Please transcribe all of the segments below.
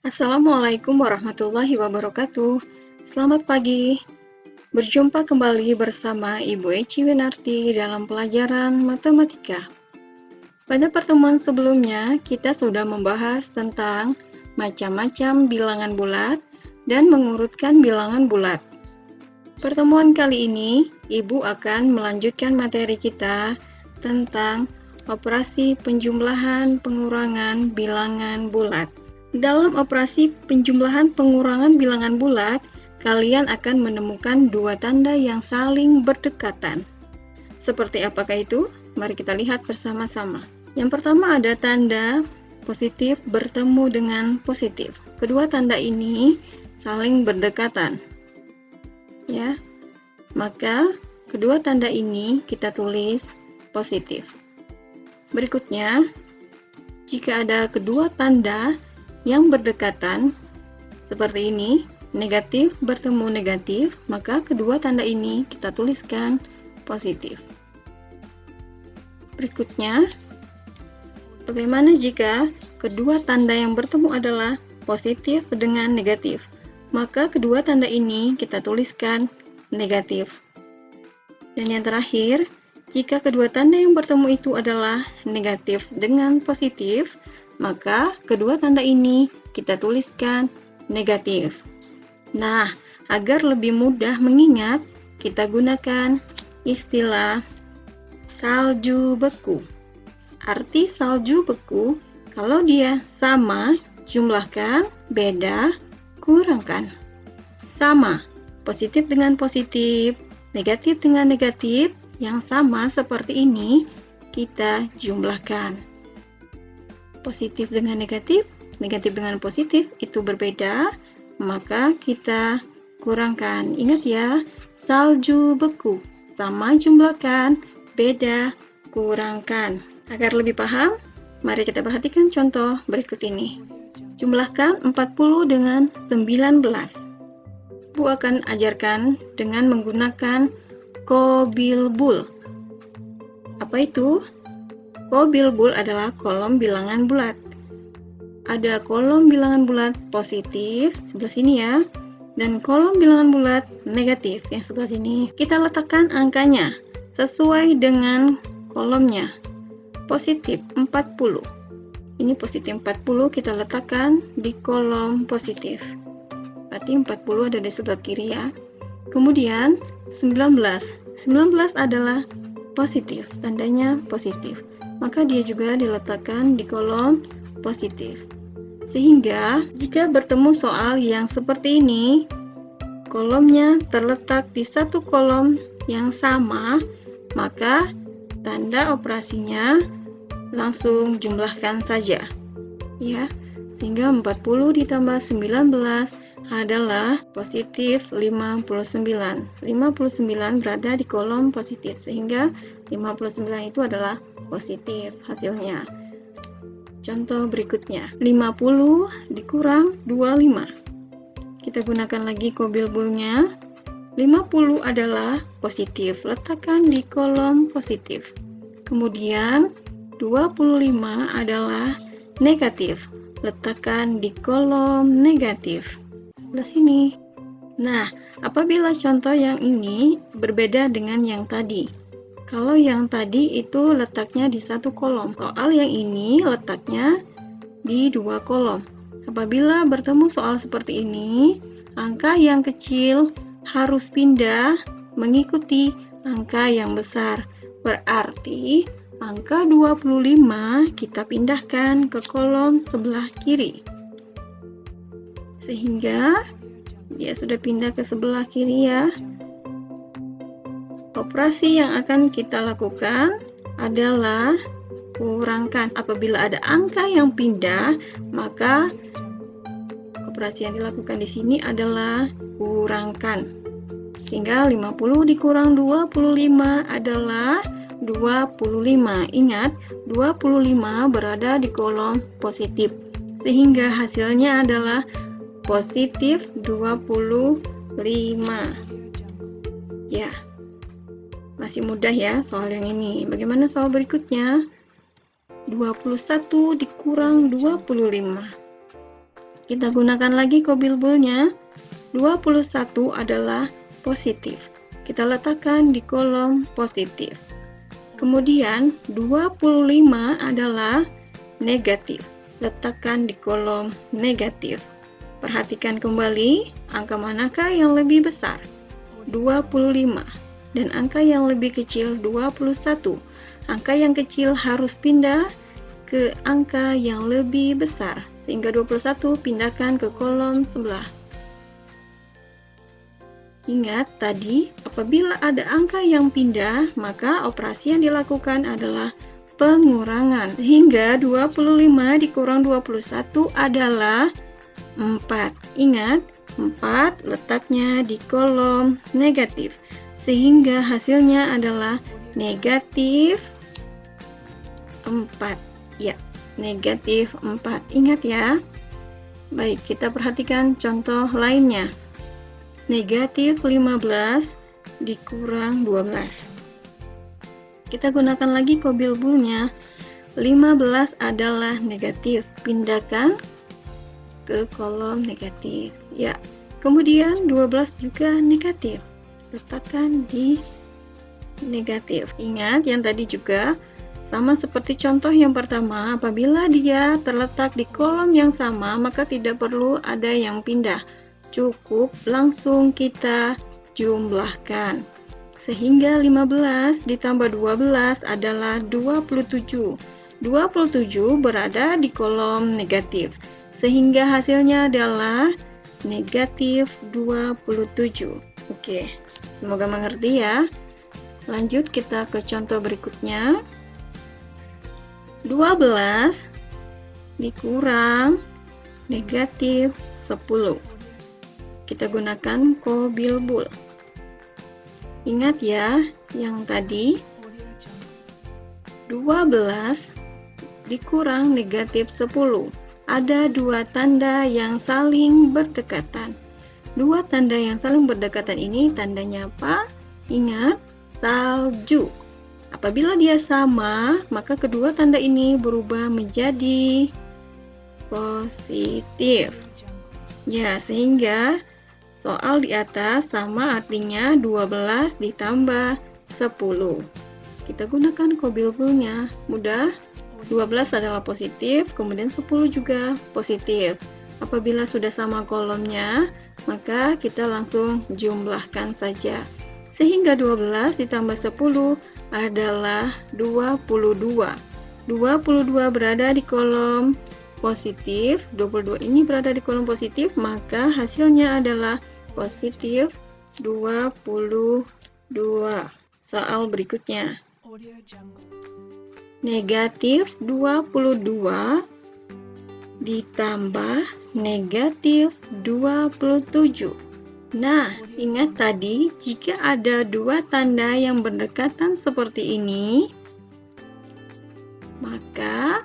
Assalamualaikum warahmatullahi wabarakatuh. Selamat pagi. Berjumpa kembali bersama Ibu Eci Winarti dalam pelajaran matematika. Pada pertemuan sebelumnya, kita sudah membahas tentang macam-macam bilangan bulat dan mengurutkan bilangan bulat. Pertemuan kali ini, Ibu akan melanjutkan materi kita tentang operasi penjumlahan pengurangan bilangan bulat. Dalam operasi penjumlahan pengurangan bilangan bulat, kalian akan menemukan dua tanda yang saling berdekatan. Seperti apakah itu? Mari kita lihat bersama-sama. Yang pertama ada tanda positif bertemu dengan positif. Kedua tanda ini saling berdekatan. Ya. Maka kedua tanda ini kita tulis positif. Berikutnya, jika ada kedua tanda yang berdekatan seperti ini, negatif bertemu negatif, maka kedua tanda ini kita tuliskan positif. Berikutnya, bagaimana jika kedua tanda yang bertemu adalah positif dengan negatif? Maka kedua tanda ini kita tuliskan negatif. Dan yang terakhir, jika kedua tanda yang bertemu itu adalah negatif dengan positif, maka kedua tanda ini kita tuliskan negatif. Nah, agar lebih mudah mengingat, kita gunakan istilah salju beku. Arti salju beku, kalau dia sama, jumlahkan, beda, kurangkan. Sama, positif dengan positif, negatif dengan negatif, yang sama seperti ini, kita jumlahkan. Positif dengan negatif dengan positif itu berbeda, maka kita kurangkan. Ingat ya, salju beku, sama jumlahkan, beda, kurangkan. Agar lebih paham, mari kita perhatikan contoh berikut ini. Jumlahkan 40 dengan 19. Bu akan ajarkan dengan menggunakan kobilbul. Apa itu? Kobilbul adalah kolom bilangan bulat. Ada kolom bilangan bulat positif sebelah sini ya, dan kolom bilangan bulat negatif yang sebelah sini. Kita letakkan angkanya sesuai dengan kolomnya. Positif 40. Ini positif 40 kita letakkan di kolom positif. Berarti 40 ada di sebelah kiri ya. Kemudian 19 adalah positif, tandanya positif. Maka dia juga diletakkan di kolom positif. Sehingga jika bertemu soal yang seperti ini, kolomnya terletak di satu kolom yang sama, maka tanda operasinya langsung jumlahkan saja. Ya, sehingga 40 ditambah 19 adalah positif 59. 59 berada di kolom positif, sehingga 59 itu adalah positif hasilnya. Contoh berikutnya, 50 dikurang 25. Kita gunakan lagi kobilbulnya. 50 adalah positif, letakkan di kolom positif. Kemudian 25 adalah negatif, letakkan di kolom negatif. Sebelah sini. Nah, apabila contoh yang ini berbeda dengan yang tadi. Kalau yang tadi itu letaknya di satu kolom, soal yang ini letaknya di dua kolom. Apabila bertemu soal seperti ini, angka yang kecil harus pindah mengikuti angka yang besar. Berarti angka 25 kita pindahkan ke kolom sebelah kiri. Sehingga dia sudah pindah ke sebelah kiri ya. Operasi yang akan kita lakukan adalah kurangkan. Apabila ada angka yang pindah, maka operasi yang dilakukan di sini adalah kurangkan. Sehingga 50 dikurang 25 adalah 25. Ingat, 25 berada di kolom positif. Sehingga hasilnya adalah positif 25. Ya, masih mudah ya soal yang ini. Bagaimana soal berikutnya? 21 dikurang 25. Kita gunakan lagi kobilbulnya. 21 adalah positif. Kita letakkan di kolom positif. Kemudian 25 adalah negatif. Letakkan di kolom negatif. Perhatikan kembali, angka manakah yang lebih besar? 25. Dan angka yang lebih kecil 21. Angka yang kecil harus pindah ke angka yang lebih besar. Sehingga 21 pindahkan ke kolom sebelah. Ingat tadi, apabila ada angka yang pindah, maka operasi yang dilakukan adalah pengurangan. Sehingga 25 dikurang 21 adalah 4. Ingat, 4 letaknya di kolom negatif. Sehingga hasilnya adalah negatif 4. Ya, negatif 4. Ingat ya. Baik, kita perhatikan contoh lainnya. Negatif 15 dikurang 12. Kita gunakan lagi kobilbulnya. 15 adalah negatif. Pindahkan ke kolom negatif. Ya. Kemudian 12 juga negatif. Letakkan di negatif. Ingat yang tadi juga sama seperti contoh yang pertama, apabila dia terletak di kolom yang sama, maka tidak perlu ada yang pindah. Cukup langsung kita jumlahkan. Sehingga 15 ditambah 12 adalah 27. 27 berada di kolom negatif. Sehingga hasilnya adalah negatif 27. Oke, semoga mengerti ya. Lanjut kita ke contoh berikutnya. 12 dikurang negatif 10. Kita gunakan kobilbul. Ingat ya, yang tadi 12 dikurang negatif 10. Ada dua tanda yang saling berdekatan. Dua tanda yang saling berdekatan ini tandanya apa? Ingat, salju. Apabila dia sama, maka kedua tanda ini berubah menjadi positif. Ya, sehingga soal di atas sama artinya 12 ditambah 10. Kita gunakan kobilbulnya. Mudah. 12 adalah positif, kemudian 10 juga positif. Apabila sudah sama kolomnya, maka kita langsung jumlahkan saja. Sehingga 12 ditambah 10 adalah 22. 22 berada di kolom positif, 22 ini berada di kolom positif, maka hasilnya adalah positif 22. Soal berikutnya. Negatif 22 ditambah negatif 27. Nah, ingat tadi jika ada dua tanda yang berdekatan seperti ini, maka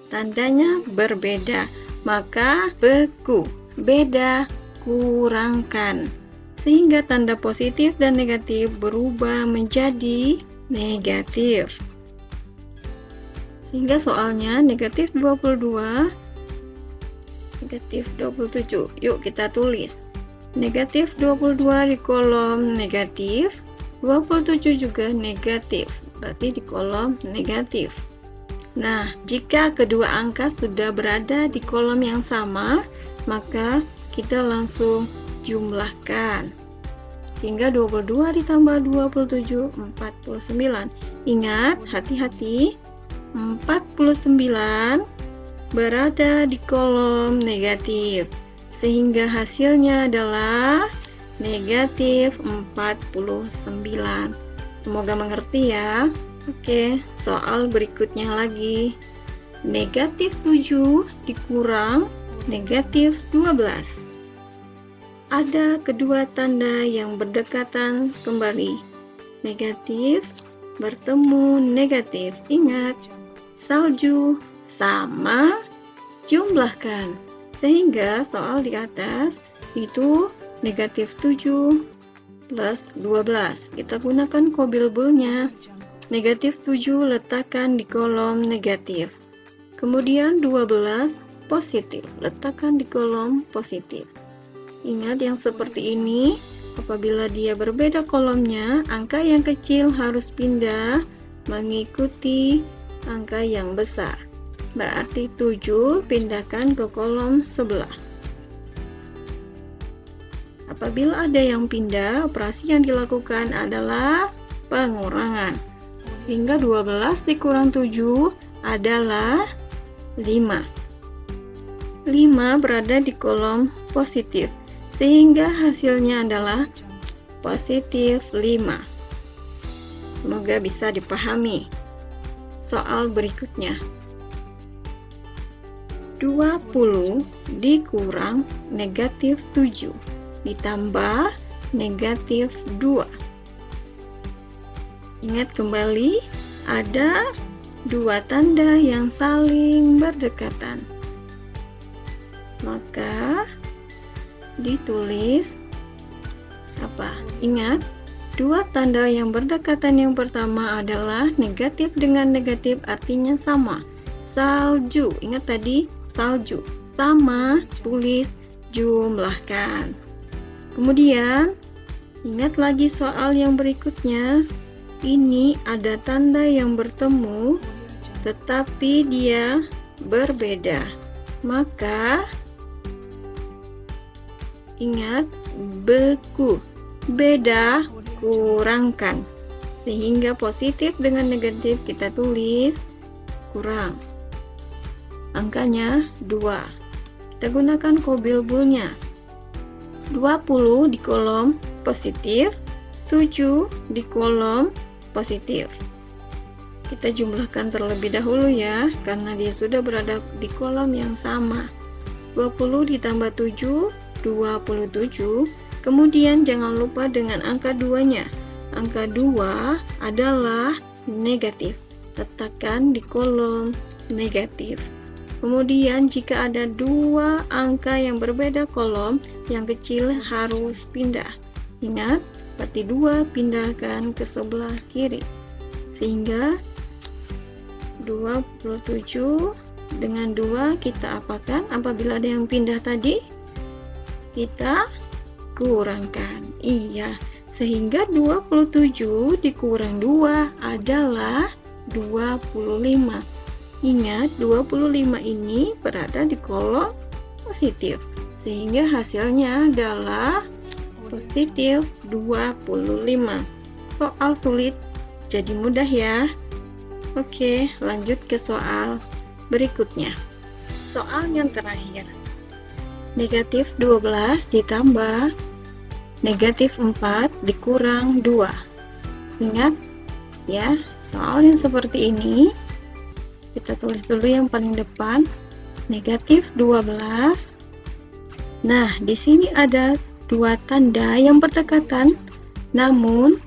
tandanya berbeda, maka beku, beda, kurangkan. Sehingga tanda positif dan negatif berubah menjadi negatif. Sehingga soalnya negatif 22, negatif 27. Yuk kita tulis. Negatif 22 di kolom negatif, 27 juga negatif, berarti di kolom negatif. Nah, jika kedua angka sudah berada di kolom yang sama, maka kita langsung jumlahkan. Sehingga 22 ditambah 27, 49. Ingat, hati-hati, 49 berada di kolom negatif. Sehingga hasilnya adalah negatif 49. Semoga mengerti ya. Oke, soal berikutnya lagi. Negatif 7 dikurang negatif 12. Ada kedua tanda yang berdekatan kembali. Negatif bertemu negatif. Ingat, salju sama jumlahkan. Sehingga soal di atas itu negatif 7 plus 12. Kita gunakan kobilbulnya. Negatif 7 letakkan di kolom negatif. Kemudian 12 positif, letakkan di kolom positif. Ingat yang seperti ini, apabila dia berbeda kolomnya, angka yang kecil harus pindah mengikuti angka yang besar. Berarti 7 pindahkan ke kolom sebelah. Apabila ada yang pindah, operasi yang dilakukan adalah pengurangan. Sehingga 12 dikurang 7 adalah 5. 5 berada di kolom positif, sehingga hasilnya adalah positif 5. Semoga bisa dipahami. Soal berikutnya. 20 dikurang negatif 7 ditambah negatif 2. Ingat kembali, ada dua tanda yang saling berdekatan. Maka ditulis apa? Ingat, dua tanda yang berdekatan yang pertama adalah negatif dengan negatif artinya sama. Salju, ingat tadi salju, sama, tulis, jumlahkan. Kemudian, ingat lagi soal yang berikutnya. Ini ada tanda yang bertemu, tetapi dia berbeda. Maka, ingat, beku, beda, kurangkan. Sehingga positif dengan negatif kita tulis kurang. Angkanya 2. Kita gunakan kobilbulnya. 20 di kolom positif, 7 di kolom positif. Kita jumlahkan terlebih dahulu ya, karena dia sudah berada di kolom yang sama. 20 ditambah 7, 27. Kemudian jangan lupa dengan angka 2-nya. Angka 2 adalah negatif. Letakkan di kolom negatif. Kemudian jika ada dua angka yang berbeda kolom, yang kecil harus pindah. Ingat, berarti 2 pindahkan ke sebelah kiri. Sehingga 27 dengan 2 kita apakan? Apabila ada yang pindah tadi, kita kurangkan. Iya, sehingga 27 dikurang 2 adalah 25. Ingat, 25 ini berada di kolom positif, sehingga hasilnya adalah positif 25. Soal sulit jadi mudah ya. Oke, lanjut ke soal berikutnya. Soal yang terakhir. Negatif 12 ditambah negatif 4 dikurang 2. Ingat ya, soal yang seperti ini kita tulis dulu yang paling depan, negatif 12. Nah, di sini ada dua tanda yang berdekatan, namun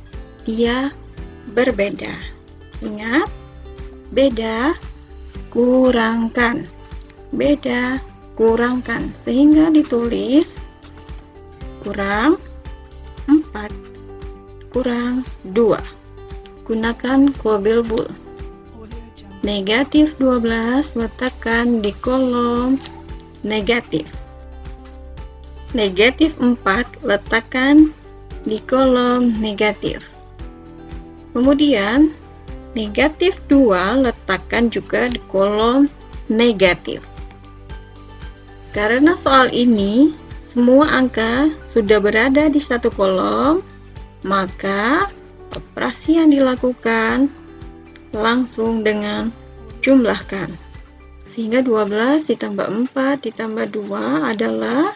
dia berbeda. Ingat, beda, kurangkan. Beda, kurangkan. Sehingga ditulis kurang 4, kurang 2. Gunakan kobilbul. Negatif 12 letakkan di kolom negatif. Negatif 4 letakkan di kolom negatif. Kemudian negatif 2 letakkan juga di kolom negatif. Karena soal ini semua angka sudah berada di satu kolom, maka operasi yang dilakukan langsung dengan jumlahkan. Sehingga 12 ditambah 4 ditambah 2 adalah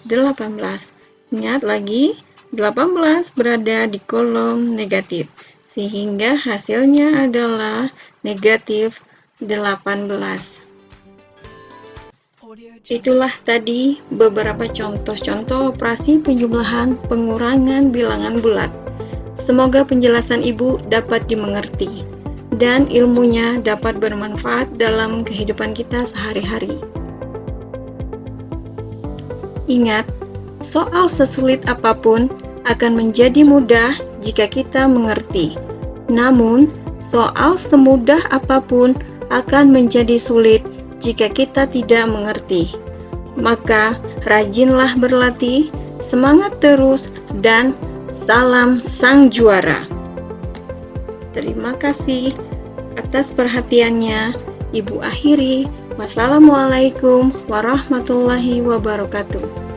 18. Ingat lagi, 18 berada di kolom negatif. Sehingga hasilnya adalah negatif 18. Itulah tadi beberapa contoh-contoh operasi penjumlahan pengurangan bilangan bulat. Semoga penjelasan Ibu dapat dimengerti dan ilmunya dapat bermanfaat dalam kehidupan kita sehari-hari. Ingat, soal sesulit apapun akan menjadi mudah jika kita mengerti. Namun, soal semudah apapun akan menjadi sulit jika kita tidak mengerti. Maka rajinlah berlatih, semangat terus, dan salam sang juara. Terima kasih atas perhatiannya. Ibu akhiri. Wassalamualaikum warahmatullahi wabarakatuh.